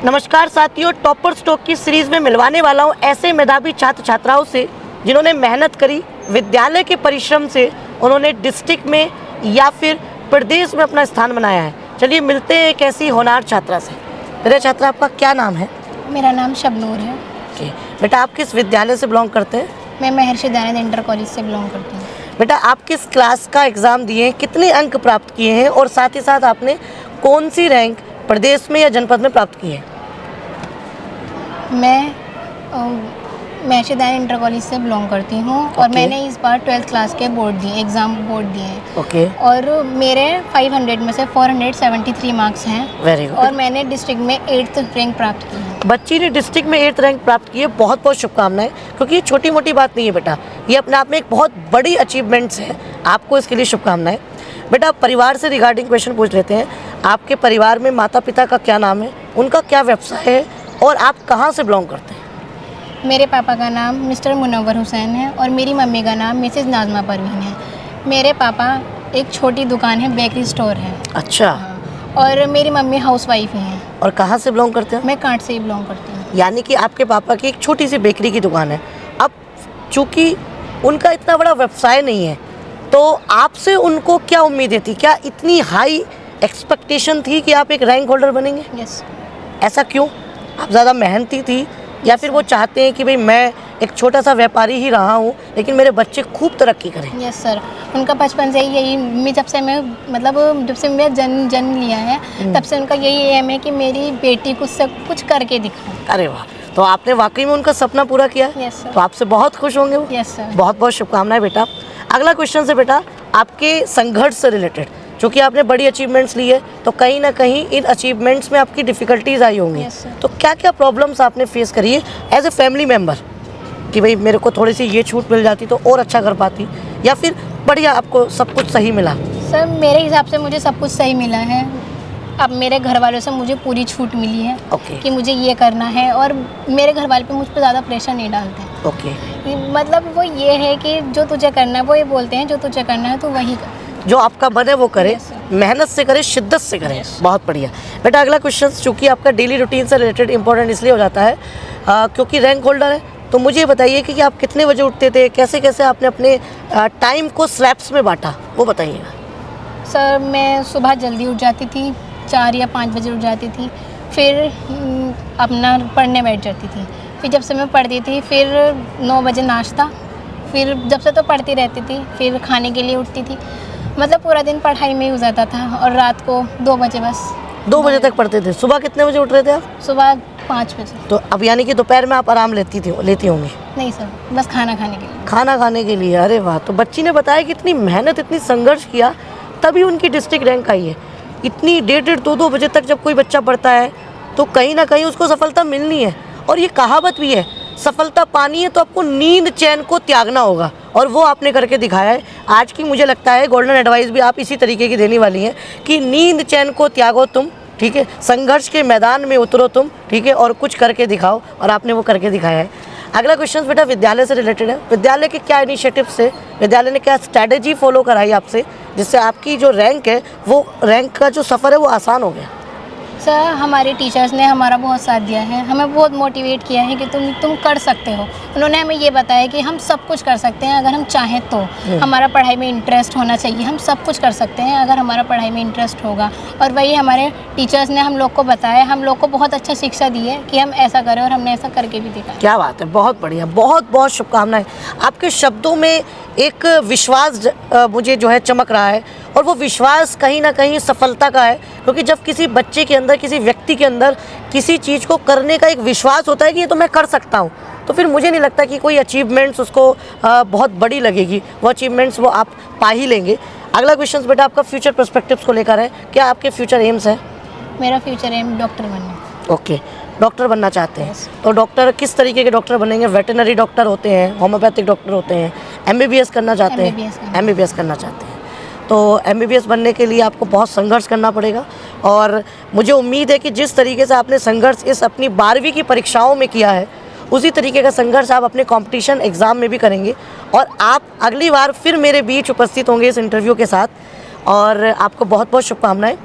नमस्कार साथियों, topper stock की सीरीज़ में मिलवाने वाला हूँ ऐसे मेधावी छात्र छात्राओं से जिन्होंने मेहनत करी, विद्यालय के परिश्रम से उन्होंने डिस्ट्रिक्ट में या फिर प्रदेश में अपना स्थान बनाया है। चलिए मिलते हैं एक ऐसी होनहार छात्रा से। मेरे छात्रा, आपका क्या नाम है? मेरा नाम शबनूर है। ओके बेटा, आप किस विद्यालय से बिलोंग करते हैं? मैं महर्षि दयानंद इंटर कॉलेज से बिलोंग करती हूँ। बेटा, आप किस क्लास का एग्ज़ाम दिए, कितने अंक प्राप्त किए हैं और साथ ही साथ आपने कौन सी रैंक प्रदेश में या जनपद में प्राप्त की है? मैं महर्षि दयानंद इंटर कॉलेज से बिलोंग करती हूँ और मैंने इस बार 12th क्लास के एग्ज़ाम बोर्ड दिए हैं। ओके। और मेरे 500 में से 473 मार्क्स हैं। Very good. और मैंने डिस्ट्रिक्ट में 8th रैंक प्राप्त की है। बच्ची ने डिस्ट्रिक्ट में 8th रैंक प्राप्त की है, बहुत बहुत शुभकामनाएं। क्योंकि ये छोटी मोटी बात नहीं है बेटा, ये अपने आप में एक बहुत बड़ी अचीवमेंट्स है। आपको इसके लिए शुभकामनाएं। बेटा, परिवार से रिगार्डिंग क्वेश्चन पूछ लेते हैं। आपके परिवार में माता पिता का क्या नाम है, उनका क्या व्यवसाय है और आप कहाँ से बिलोंग करते हैं? मेरे पापा का नाम मिस्टर मुनव्वर हुसैन है और मेरी मम्मी का नाम मिसेज़ नाज़मा परवीन है। मेरे पापा एक छोटी दुकान है, बेकरी स्टोर है। अच्छा। और मेरी मम्मी हाउसवाइफ ही हैं। और कहाँ से बिलोंग करते हैं? मैं कांट से ही बिलोंग करती हूँ। यानी कि आपके पापा की एक छोटी सी बेकरी की दुकान है। अब चूँकि उनका इतना बड़ा व्यवसाय नहीं है, तो आपसे उनको क्या उम्मीदें थी? क्या इतनी हाई एक्सपेक्टेशन थी कि आप एक रैंक होल्डर बनेंगे? यस। ऐसा क्यों? आप ज़्यादा मेहनती थी या फिर वो चाहते हैं कि भाई मैं एक छोटा सा व्यापारी ही रहा हूँ लेकिन मेरे बच्चे खूब तरक्की करें? यस सर, उनका बचपन से यही जब से मैं जन्म लिया है तब से उनका यही एम है कि मेरी बेटी कुछ करके दिखाए। अरे वाह, तो आपने वाकई में उनका सपना पूरा किया। Yes sir. तो आपसे बहुत खुश होंगे वो। Yes sir. बहुत बहुत शुभकामनाएं बेटा। अगला क्वेश्चन से बेटा, आपके संघर्ष से रिलेटेड, चूँकि आपने बड़ी अचीवमेंट्स ली है तो कहीं ना कहीं इन अचीवमेंट्स में आपकी डिफ़िकल्टीज आई होंगी। Yes, sir. तो क्या क्या प्रॉब्लम्स आपने फेस करी है एज ए फैमिली मेम्बर कि भाई मेरे को थोड़ी सी ये छूट मिल जाती तो और अच्छा कर पाती, या फिर बढ़िया आपको सब कुछ सही मिला? सर, मेरे हिसाब से मुझे सब कुछ सही मिला है। अब मेरे घर वालों से मुझे पूरी छूट मिली है। ओके। कि मुझे ये करना है और मेरे घर वाले पे मुझ पर ज़्यादा प्रेशर नहीं डालते हैं। ओके। मतलब वो ये है कि जो तुझे करना है, वो ये बोलते हैं जो तुझे करना है तो वही कर। जो आपका मन है वो करे। Yes, sir. मेहनत से करे, शिद्दत से करे। बहुत बढ़िया बेटा। अगला क्वेश्चन चूँकि आपका डेली रूटीन से रिलेटेड इंपॉर्टेंट इसलिए हो जाता है क्योंकि रैंक होल्डर है, तो मुझे बताइए कि आप कितने बजे उठते थे, कैसे कैसे आपने अपने टाइम को स्लैब्स में बांटा, वो बताइएगा। सर, मैं सुबह जल्दी उठ जाती थी, 4 या 5 बजे उठ जाती थी। फिर अपना पढ़ने बैठ जाती थी। फिर जब से मैं पढ़ती थी फिर 9 बजे नाश्ता, फिर जब से तो पढ़ती रहती थी, फिर खाने के लिए उठती थी। मतलब पूरा दिन पढ़ाई में ही हो जाता था और रात को 2 बजे बस। 2 बजे तक पढ़ते थे। सुबह कितने बजे उठ रहे थे आप? सुबह 5 बजे। तो अब यानी कि दोपहर में आप आराम लेती होंगी? नहीं सर, बस खाना खाने के लिए। खाना खाने के लिए। अरे वाह। तो बच्ची ने बताया कि इतनी मेहनत, इतनी संघर्ष किया तभी उनकी डिस्ट्रिक्ट रैंक आई है। इतनी 1:30 2-2 बजे तक जब कोई बच्चा पढ़ता है तो कहीं ना कहीं उसको सफलता मिलनी है। और ये कहावत भी है, सफलता पानी है तो आपको नींद चैन को त्यागना होगा, और वो आपने करके दिखाया है। आज की मुझे लगता है गोल्डन एडवाइस भी आप इसी तरीके की देने वाली हैं कि नींद चैन को त्यागो तुम, ठीक है, संघर्ष के मैदान में उतरो तुम, ठीक है, और कुछ करके दिखाओ, और आपने वो करके दिखाया है। अगला क्वेश्चन बेटा विद्यालय से रिलेटेड है। विद्यालय के क्या इनिशिएटिव से, विद्यालय ने क्या स्ट्रैटेजी फॉलो कराई आपसे जिससे आपकी जो रैंक है, वो रैंक का जो सफ़र है वो आसान हो गया? सर, हमारे टीचर्स ने हमारा बहुत साथ दिया है, हमें बहुत मोटिवेट किया है कि तुम कर सकते हो। उन्होंने हमें ये बताया कि हम सब कुछ कर सकते हैं अगर हम चाहें तो। हमारा पढ़ाई में इंटरेस्ट होना चाहिए, हम सब कुछ कर सकते हैं अगर हमारा पढ़ाई में इंटरेस्ट होगा। और वही हमारे टीचर्स ने हम लोग को बताया, हम लोग को बहुत अच्छा शिक्षा दी है कि हम ऐसा करें, और हमने ऐसा करके भी दिखाया। क्या बात है, बहुत बढ़िया, बहुत बहुत शुभकामनाएं। आपके शब्दों में एक विश्वास मुझे जो है चमक रहा है, और वो विश्वास कहीं ना कहीं सफलता का है। क्योंकि जब किसी बच्चे के अंदर, किसी व्यक्ति के अंदर किसी चीज़ को करने का एक विश्वास होता है कि ये तो मैं कर सकता हूँ, तो फिर मुझे नहीं लगता कि कोई अचीवमेंट्स उसको बहुत बड़ी लगेगी। वो अचीवमेंट्स वो आप पा ही लेंगे। अगला क्वेश्चन बेटा आपका फ्यूचर पर्सपेक्टिव्स को लेकर है। क्या आपके फ्यूचर एम्स हैं? मेरा फ्यूचर एम डॉक्टर बनना। ओके, डॉक्टर बनना चाहते हैं। Yes. तो डॉक्टर किस तरीके के डॉक्टर बनेंगे? वेटनरी डॉक्टर होते हैं, होम्योपैथिक डॉक्टर होते हैं, MBBS करना चाहते हैं? MBBS करना चाहते हैं। तो MBBS बनने के लिए आपको बहुत संघर्ष करना पड़ेगा, और मुझे उम्मीद है कि जिस तरीके से आपने संघर्ष इस अपनी 12वीं की परीक्षाओं में किया है, उसी तरीके का संघर्ष आप अपने कंपटीशन एग्ज़ाम में भी करेंगे, और आप अगली बार फिर मेरे बीच उपस्थित होंगे इस इंटरव्यू के साथ। और आपको बहुत बहुत शुभकामनाएं।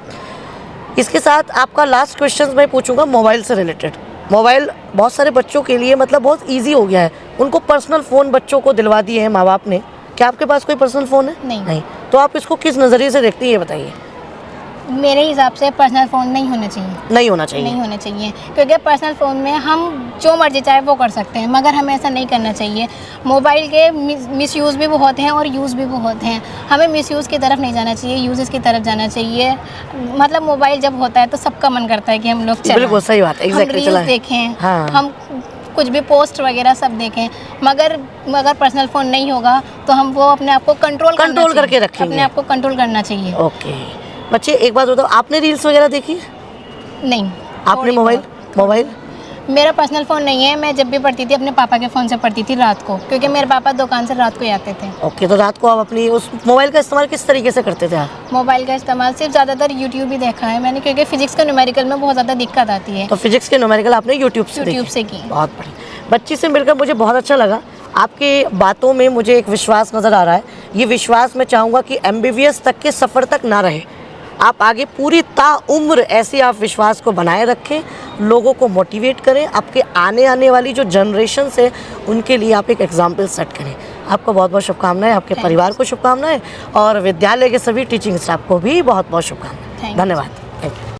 इसके साथ आपका लास्ट क्वेश्चन मैं पूछूंगा मोबाइल से रिलेटेड। मोबाइल बहुत सारे बच्चों के लिए मतलब बहुत इजी हो गया है, उनको पर्सनल फ़ोन बच्चों को दिलवा दिए हैं माँ बाप ने। क्या आपके पास कोई पर्सनल फ़ोन है? नहीं। तो आप इसको किस नज़रिए से देखती हैं ये बताइए? मेरे हिसाब से पर्सनल फ़ोन नहीं होना चाहिए। नहीं होना चाहिए। नहीं होना चाहिए, क्योंकि पर्सनल फ़ोन में हम जो मर्जी चाहे वो कर सकते हैं, मगर हमें ऐसा नहीं करना चाहिए। मोबाइल के मिसयूज़ भी बहुत हैं और यूज़ भी बहुत हैं। हमें मिसयूज़ की तरफ नहीं जाना चाहिए, यूज़ की तरफ जाना चाहिए। मतलब मोबाइल जब होता है तो सबका मन करता है कि हम लोग चलाएं, बिल्कुल सही बात है, हम एग्जैक्टली रील्स देखें, हाँ। हम कुछ भी पोस्ट वगैरह सब देखें, मगर पर्सनल फ़ोन नहीं होगा तो हम वो अपने आप को कंट्रोल करके रखेंगे, अपने आप को कंट्रोल करना चाहिए। ओके। बच्चे एक बात बताओ, आपने रील्स वगैरह देखी? नहीं। आपने थोड़ी मोबाइल? बहुत। मोबाइल मेरा पर्सनल फ़ोन नहीं है, मैं जब भी पढ़ती थी अपने पापा के फ़ोन से पढ़ती थी रात को, क्योंकि मेरे पापा दुकान से रात को ही आते थे। ओके, तो रात को आप अपनी उस मोबाइल का इस्तेमाल किस तरीके से करते थे आप? मोबाइल का इस्तेमाल सिर्फ ज़्यादातर यूट्यूब ही देखा है मैंने, क्योंकि फिजिक्स का न्यूमेरिकल में बहुत ज़्यादा दिक्कत आती है। तो फिजिक्स के न्यूमेरिकल आपने यूट्यूब से यूट्यूब देखे? से की। बहुत बढ़िया। बच्ची से मिलकर मुझे बहुत अच्छा लगा। आपके बातों में मुझे एक विश्वास नज़र आ रहा है। ये विश्वास मैं चाहूँगा कि MBBS तक के सफ़र तक ना रहे, आप आगे पूरी ताउम्र ऐसे आप विश्वास को बनाए रखें, लोगों को मोटिवेट करें, आपके आने वाली जो जनरेशन है उनके लिए आप एक एग्जाम्पल सेट करें। आपको बहुत बहुत शुभकामनाएं, आपके परिवार को शुभकामनाएं और विद्यालय के सभी टीचिंग स्टाफ को भी बहुत बहुत शुभकामनाएं। धन्यवाद।